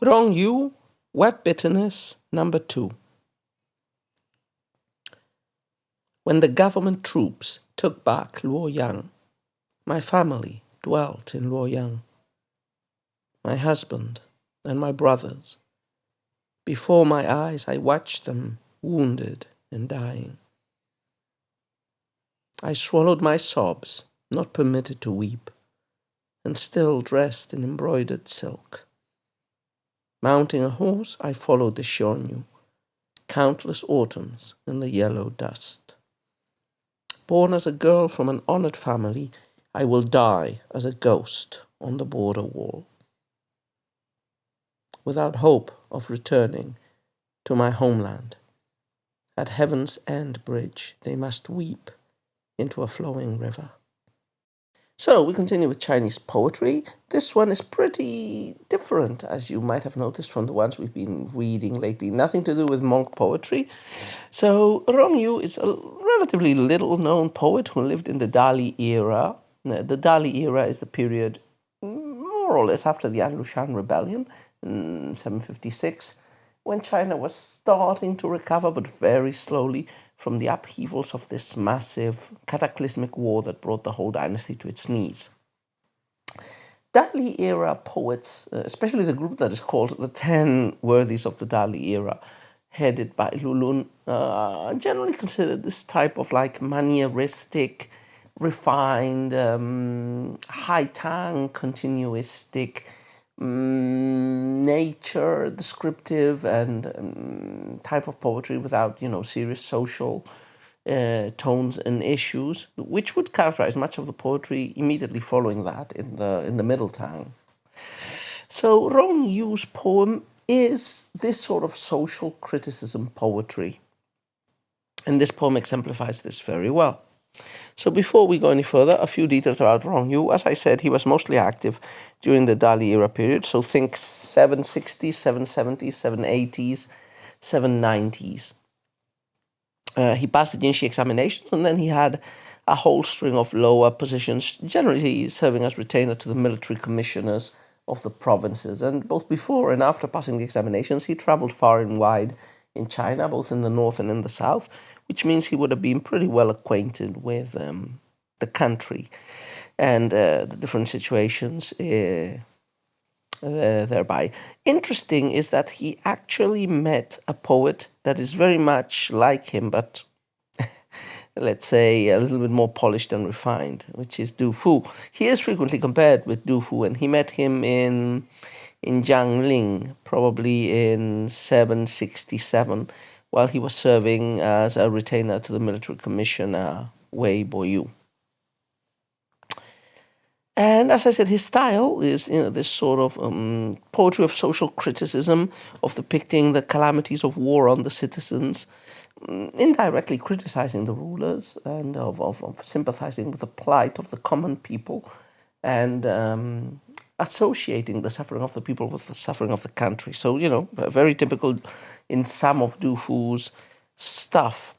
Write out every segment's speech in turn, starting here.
Rong Yu, Wet Bitterness, number 2. When the government troops took back Luoyang, my family dwelt in Luoyang. My husband and my brothers. Before my eyes, I watched them wounded and dying. I swallowed my sobs, not permitted to weep, and still dressed in embroidered silk. Mounting a horse, I followed the Xiongnu, countless autumns in the yellow dust. Born as a girl from an honored family, I will die as a ghost on the border wall. Without hope of returning to my homeland, at heaven's end bridge, they must weep into a flowing river. So we continue with Chinese poetry. This one is pretty different, as you might have noticed from the ones we've been reading lately. Nothing to do with monk poetry. So Rong Yu is a relatively little-known poet who lived in the Dali era. The Dali era is the period more or less after the Anlushan rebellion in 756, when China was starting to recover, but very slowly, from the upheavals of this massive cataclysmic war that brought the whole dynasty to its knees. Dali era poets, especially the group that is called the 10 Worthies of the Dali era, headed by Lulun, generally considered this type of like manieristic, refined, high tang, continuistic, nature descriptive and type of poetry without, serious social tones and issues, which would characterize much of the poetry immediately following that in the Middle Tang. So Rong Yu's poem is this sort of social criticism poetry, and this poem exemplifies this very well. So before we go any further, a few details about Rong Yu. As I said, he was mostly active during the Dali era period, so think 760s, 770s, 780s, 790s. He passed the Jinshi examinations, and then he had a whole string of lower positions, generally serving as retainer to the military commissioners of the provinces. And both before and after passing the examinations, he traveled far and wide in China, both in the north and in the south, which means he would have been pretty well acquainted with the country and the different situations thereby. Interesting is that he actually met a poet that is very much like him, but let's say a little bit more polished and refined, which is Du Fu. He is frequently compared with Du Fu, and he met him in Jiangling, probably in 767, while he was serving as a retainer to the military commissioner Wei Boyu. And as I said, his style is this sort of poetry of social criticism, of depicting the calamities of war on the citizens, indirectly criticizing the rulers, and of sympathizing with the plight of the common people, and associating the suffering of the people with the suffering of the country. So, very typical in some of Du Fu's stuff.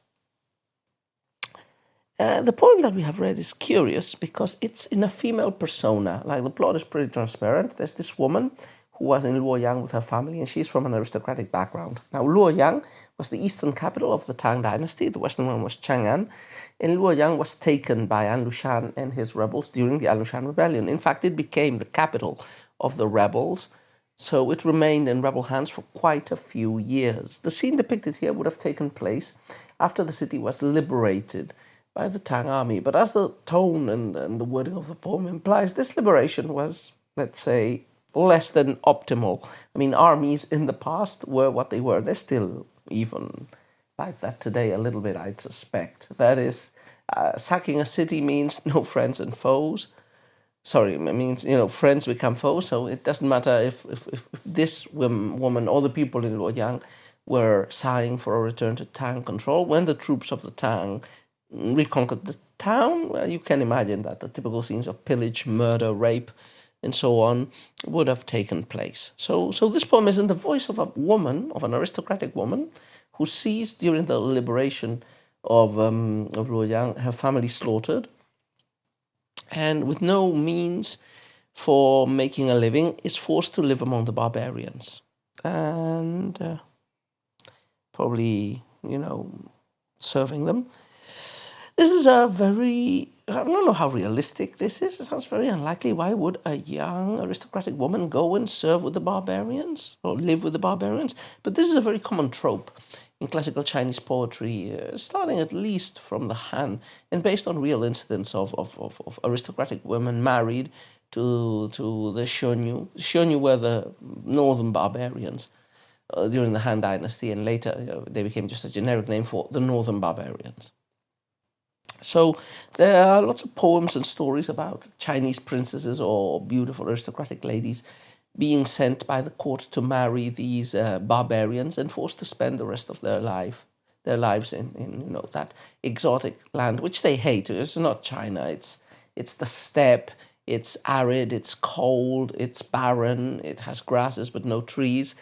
The poem that we have read is curious because it's in a female persona. Like, the plot is pretty transparent. There's this woman who was in Luoyang with her family, and she's from an aristocratic background. Now, Luoyang was the eastern capital of the Tang dynasty. The western one was Chang'an. And Luoyang was taken by An Lushan and his rebels during the An Lushan rebellion. In fact, it became the capital of the rebels, so it remained in rebel hands for quite a few years. The scene depicted here would have taken place after the city was liberated by the Tang army. But as the tone and the wording of the poem implies, this liberation was, let's say, less than optimal. I mean, armies in the past were what they were. They're still even like that today a little bit, I'd suspect. That is, sacking a city means no friends and foes. Sorry, it means, friends become foes. So it doesn't matter if this woman or the people in Luoyang were sighing for a return to Tang control. When the troops of the Tang reconquered the town, you can imagine that the typical scenes of pillage, murder, rape, and so on would have taken place. So this poem is in the voice of a woman, of an aristocratic woman, who sees during the liberation of Luoyang her family slaughtered, and with no means for making a living, is forced to live among the barbarians. and probably, serving them. This is a very, I don't know how realistic this is. It sounds very unlikely. Why would a young aristocratic woman go and serve with the barbarians or live with the barbarians? But this is a very common trope in classical Chinese poetry, starting at least from the Han and based on real incidents of aristocratic women married to the Xiongnu. Xiongnu were the northern barbarians during the Han Dynasty, and later they became just a generic name for the northern barbarians. So there are lots of poems and stories about Chinese princesses or beautiful aristocratic ladies being sent by the court to marry these barbarians and forced to spend the rest of their lives in that exotic land, which they hate. It's not China. It's the steppe. It's arid. It's cold. It's barren. It has grasses but no trees.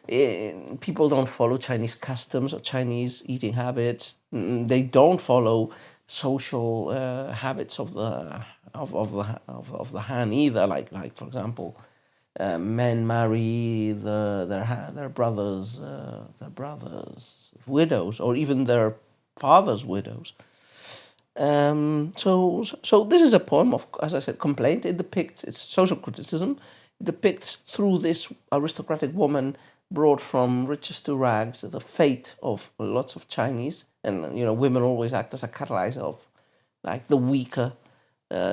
People don't follow Chinese customs or Chinese eating habits. They don't follow social habits of the Han either. Like for example, men marry their brothers widows, or even their fathers' widows. So this is a poem of, as I said, complaint. It depicts its social criticism. It depicts through this aristocratic woman brought from riches to rags the fate of lots of Chinese, and women always act as a catalyzer of like the weaker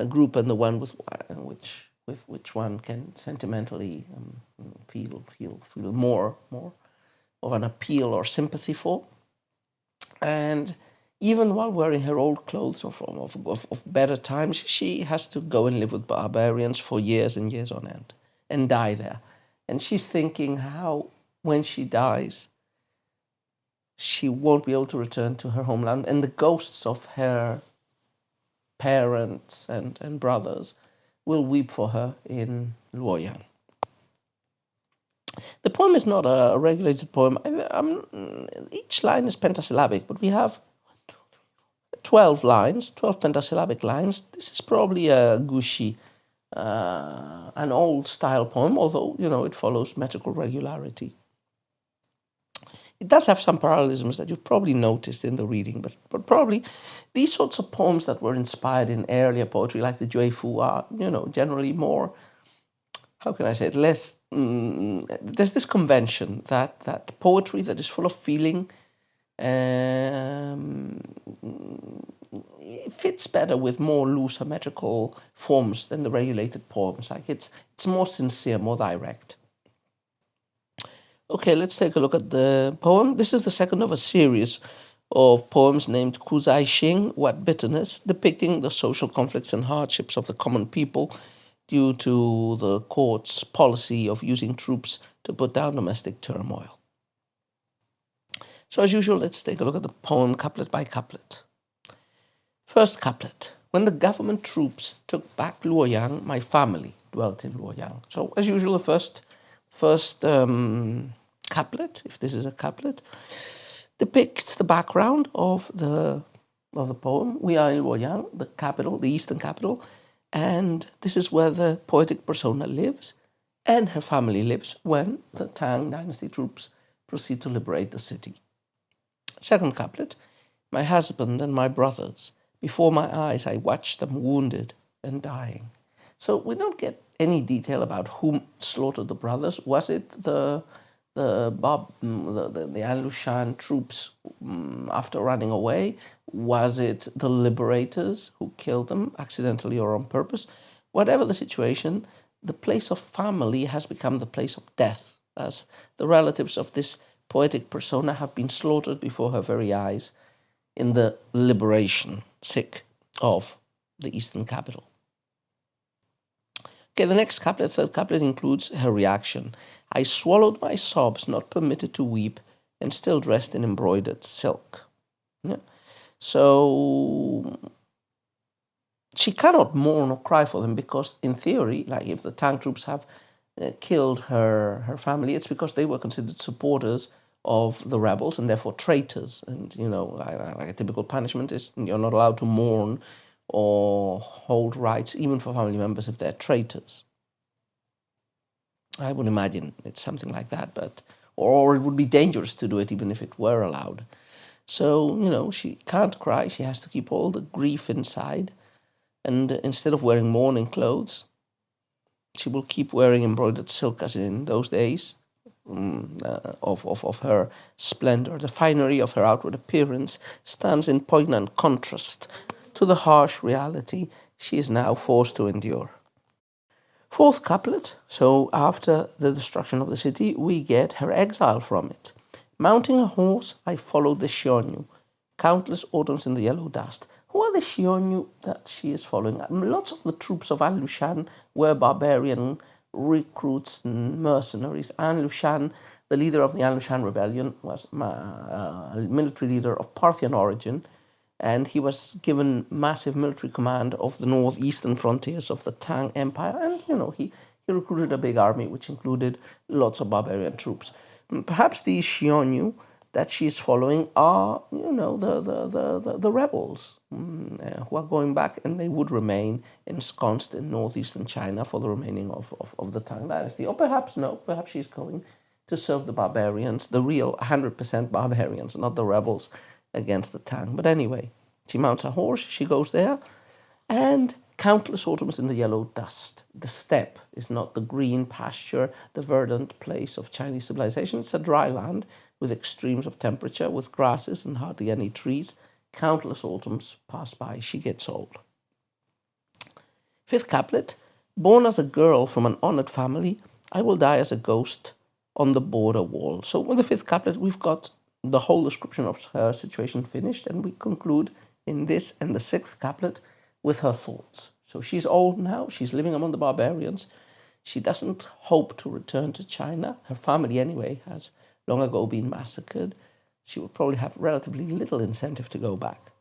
group and the one with which one can sentimentally feel more of an appeal or sympathy for. And even while wearing her old clothes of better times, she has to go and live with barbarians for years and years on end and die there. And she's thinking how, when she dies, she won't be able to return to her homeland, and the ghosts of her parents and brothers will weep for her in Luoyang. The poem is not a regulated poem. Each line is pentasyllabic, but we have 12 lines, 12 pentasyllabic lines. This is probably a gushi, an old style poem, although, it follows metrical regularity. It does have some parallelisms that you've probably noticed in the reading, but probably these sorts of poems that were inspired in earlier poetry, like the Juefu, are, generally more, how can I say it, less, there's this convention that poetry that is full of feeling it fits better with more looser metrical forms than the regulated poems. Like it's more sincere, more direct. Okay, let's take a look at the poem. This is the second of a series of poems named Kuzai Xing, What Bitterness, depicting the social conflicts and hardships of the common people due to the court's policy of using troops to put down domestic turmoil. So as usual, let's take a look at the poem couplet by couplet. First couplet. When the government troops took back Luoyang, my family dwelt in Luoyang. So as usual, the first couplet, if this is a couplet, depicts the background of the poem. We are in Luoyang, the capital, the eastern capital, and this is where the poetic persona lives, and her family lives when the Tang Dynasty troops proceed to liberate the city. Second couplet, my husband and my brothers, before my eyes I watched them wounded and dying. So we don't get any detail about who slaughtered the brothers. Was it the An Lushan troops after running away? Was it the liberators who killed them accidentally or on purpose? Whatever the situation, the place of family has become the place of death, as the relatives of this poetic persona have been slaughtered before her very eyes in the liberation of the eastern capital. Okay, the next couplet, third couplet, includes her reaction. I swallowed my sobs, not permitted to weep, and still dressed in embroidered silk. Yeah. So she cannot mourn or cry for them because, in theory, like if the Tang troops have killed her family, it's because they were considered supporters of the rebels and therefore traitors. And, like a typical punishment is you're not allowed to mourn or hold rights even for family members if they're traitors. I would imagine it's something like that, but or it would be dangerous to do it even if it were allowed. So, she can't cry. She has to keep all the grief inside. And instead of wearing mourning clothes, she will keep wearing embroidered silk as in those days of her splendor. The finery of her outward appearance stands in poignant contrast to the harsh reality she is now forced to endure. Fourth couplet. So after the destruction of the city, we get her exile from it. Mounting a horse, I followed the Xiongnu, countless autumns in the yellow dust. Who are the Xiongnu that she is following? Lots of the troops of An Lushan were barbarian recruits and mercenaries. An Lushan, the leader of the An Lushan rebellion, was a military leader of Parthian origin, and he was given massive military command of the northeastern frontiers of the Tang Empire. And he recruited a big army, which included lots of barbarian troops. Perhaps these Xiongnu that she's following are, the rebels who are going back, and they would remain ensconced in northeastern China for the remaining of the Tang dynasty. Or perhaps no, perhaps she's going to serve the barbarians, the real 100% barbarians, not the rebels against the Tang. But anyway, she mounts a horse, she goes there, and countless autumns in the yellow dust. The steppe is not the green pasture, the verdant place of Chinese civilization. It's a dry land with extremes of temperature, with grasses and hardly any trees. Countless autumns pass by. She gets old. Fifth couplet. Born as a girl from an honored family, I will die as a ghost on the border wall. So with the fifth couplet, we've got the whole description of her situation finished, and we conclude in this and the sixth couplet with her thoughts. So she's old now, she's living among the barbarians. She doesn't hope to return to China. Her family, anyway, has long ago been massacred. She will probably have relatively little incentive to go back.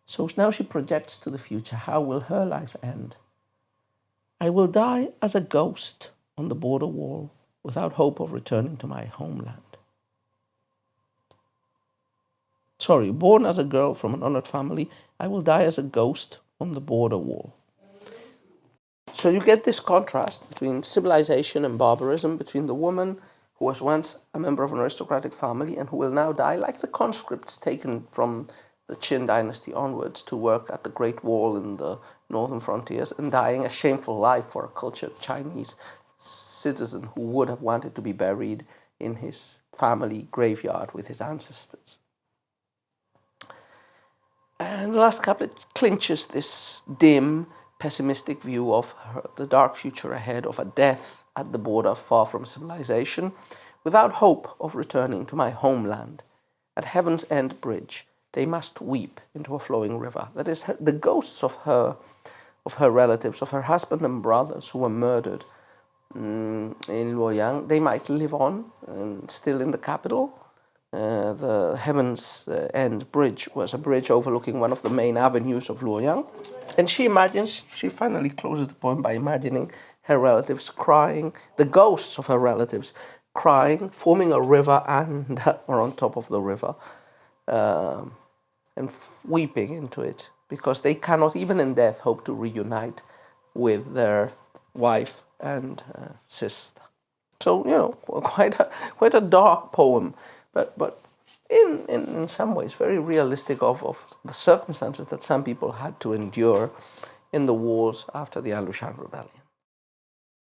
So now she projects to the future. How will her life end? I will die as a ghost on the border wall without hope of returning to my homeland. Sorry, born as a girl from an honored family, I will die as a ghost on the border wall. So you get this contrast between civilization and barbarism, between the woman who was once a member of an aristocratic family and who will now die, like the conscripts taken from the Qin dynasty onwards to work at the Great Wall in the northern frontiers, and dying a shameful life for a cultured Chinese citizen who would have wanted to be buried in his family graveyard with his ancestors. And the last couplet clinches this dim, pessimistic view of the dark future ahead, of a death at the border far from civilization, without hope of returning to my homeland. At Heaven's End Bridge, they must weep into a flowing river. That is, the ghosts of her relatives, of her husband and brothers who were murdered in Luoyang, they might live on, still in the capital. The Heaven's End Bridge was a bridge overlooking one of the main avenues of Luoyang. And she finally closes the poem by imagining her relatives crying, the ghosts of her relatives crying, forming a river and or on top of the river, and weeping into it, because they cannot, even in death, hope to reunite with their wife and sister. So, quite a dark poem, but in some ways very realistic of the circumstances that some people had to endure in the wars after the An Lushan rebellion.